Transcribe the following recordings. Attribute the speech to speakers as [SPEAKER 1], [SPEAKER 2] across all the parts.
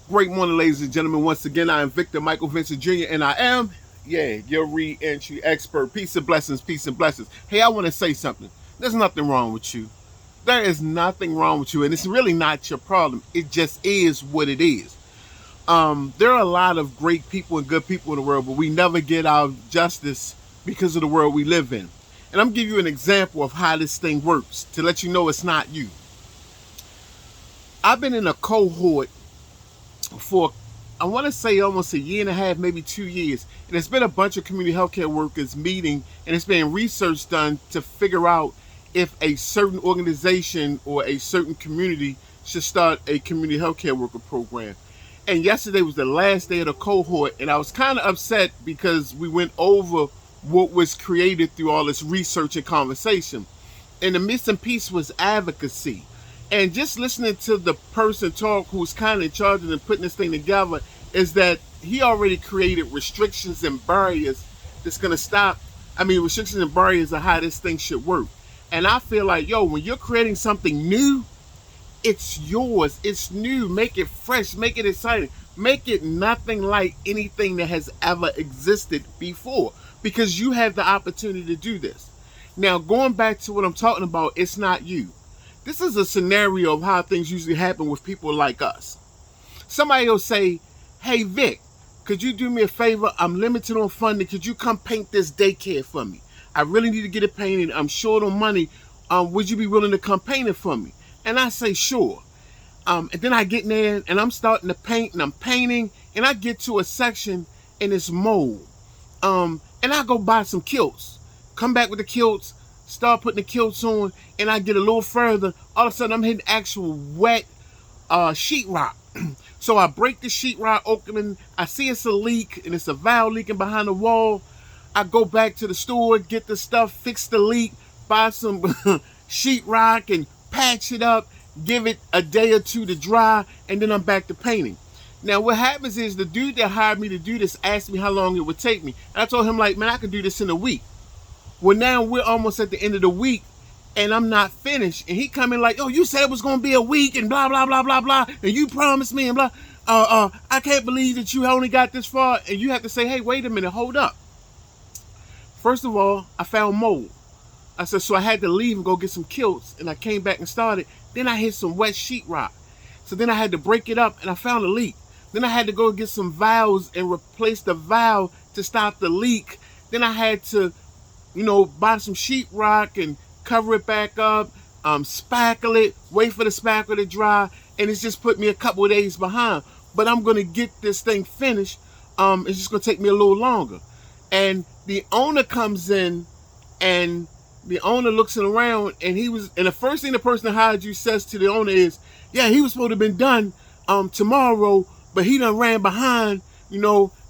[SPEAKER 1] Great morning, ladies and gentlemen. Once again, I am Victor Michael Vincent Jr., and I am, your re-entry expert. Peace and blessings, peace and blessings. Hey, I want to say something. There's nothing wrong with you. There is nothing wrong with you, and it's really not your problem. It just is what it is. There are a lot of great people and good people in the world, but we never get our justice because of the world we live in. And I'm giving you an example of how this thing works to let you know it's not you. I've been in a cohort for, I want to say, almost a year and a half, maybe 2 years. And it's been a bunch of community healthcare workers meeting, and it's been research done to figure out if a certain organization or a certain community should start a community healthcare worker program. And yesterday was the last day of the cohort, and I was kind of upset because we went over what was created through all this research and conversation. And the missing piece was advocacy. And just listening to the person talk who's kind of in charge of putting this thing together is that he already created restrictions and barriers that's going to stop. Restrictions and barriers of how this thing should work. And I feel like, when you're creating something new, it's yours. It's new. Make it fresh. Make it exciting. Make it nothing like anything that has ever existed before, because you have the opportunity to do this. Now, going back to what I'm talking about, it's not you. This is a scenario of how things usually happen with people like us. Somebody will say, hey, Vic, could you do me a favor? I'm limited on funding. Could you come paint this daycare for me? I really need to get it painted. I'm short on money. Would you be willing to come paint it for me? And I say, sure. And then I get in there and I'm starting to paint and I'm painting, and I get to a section and it's mold. And I go buy some kilts, come back with the kilts, start putting the kilts on, and I get a little further. All of a sudden, I'm hitting actual wet sheetrock. So I break the sheetrock open. I see it's a leak, and it's a valve leaking behind the wall. I go back to the store, get the stuff, fix the leak, buy some sheetrock, and patch it up, give it a day or two to dry, and then I'm back to painting. Now, what happens is the dude that hired me to do this asked me how long it would take me. And I told him, man, I could do this in a week. Well, now we're almost at the end of the week, and I'm not finished. And he come in like, you said it was going to be a week, and blah, blah, blah, blah, blah, and you promised me, and blah. I can't believe that you only got this far. And you have to say, hey, wait a minute, hold up. First of all, I found mold. I said, so I had to leave and go get some kilts, and I came back and started. Then I hit some wet sheetrock. So then I had to break it up, and I found a leak. Then I had to go get some valves and replace the valve to stop the leak. Then I had to buy some sheetrock and cover it back up, spackle it, wait for the spackle to dry, and it's just put me a couple of days behind. But I'm going to get this thing finished. It's just going to take me a little longer. And the owner comes in, and the owner looks around, and the first thing the person that hired you says to the owner is, yeah, he was supposed to have been done tomorrow, but he done ran behind,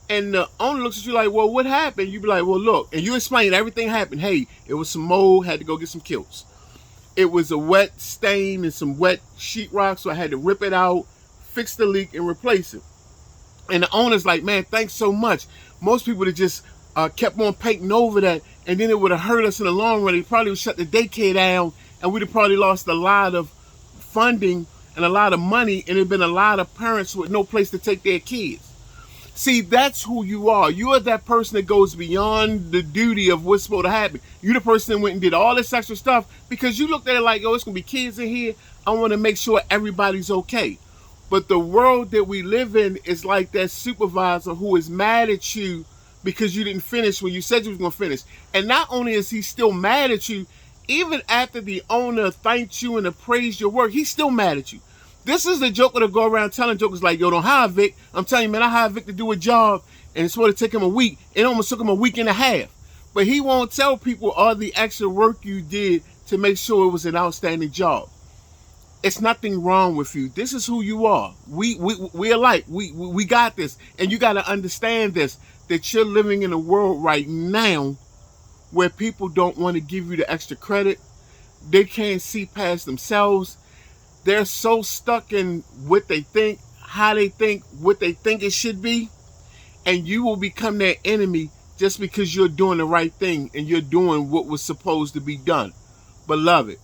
[SPEAKER 1] and the owner looks at you like, well, what happened? You be like, well, look, and you explain everything happened. Hey, it was some mold, had to go get some kilts. It was a wet stain and some wet sheetrock, so I had to rip it out, fix the leak, and replace it. And the owner's like, man, thanks so much. Most people would have just kept on painting over that, and then it would have hurt us in the long run. It probably would shut the daycare down, and we'd have probably lost a lot of funding and a lot of money, and there'd been a lot of parents with no place to take their kids. See, that's who you are. You are that person that goes beyond the duty of what's supposed to happen. You're the person that went and did all this extra stuff because you looked at it like, it's going to be kids in here. I want to make sure everybody's okay. But the world that we live in is like that supervisor who is mad at you because you didn't finish when you said you was going to finish. And not only is he still mad at you, even after the owner thanked you and appraised your work, he's still mad at you. This is the joker to go around telling jokers like, don't hire Vic. I'm telling you, man, I hired Vic to do a job, and it's supposed to take him a week. It almost took him a week and a half. But he won't tell people all the extra work you did to make sure it was an outstanding job. It's nothing wrong with you. This is who you are. We alike. We got this. And you got to understand this, that you're living in a world right now where people don't want to give you the extra credit. They can't see past themselves. They're so stuck in what they think, how they think, what they think it should be. And you will become their enemy just because you're doing the right thing and you're doing what was supposed to be done. Beloved,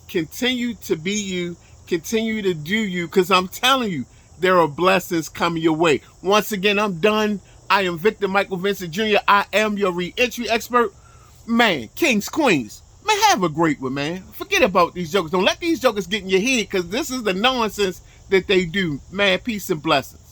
[SPEAKER 1] continue to be you, continue to do you, because I'm telling you, there are blessings coming your way. Once again, I'm done. I am Victor Michael Vincent Jr. I am your re-entry expert. Man, kings, queens, man, have a great one, man. Forget about these jokers. Don't let these jokers get in your head, because this is the nonsense that they do. Man, peace and blessings.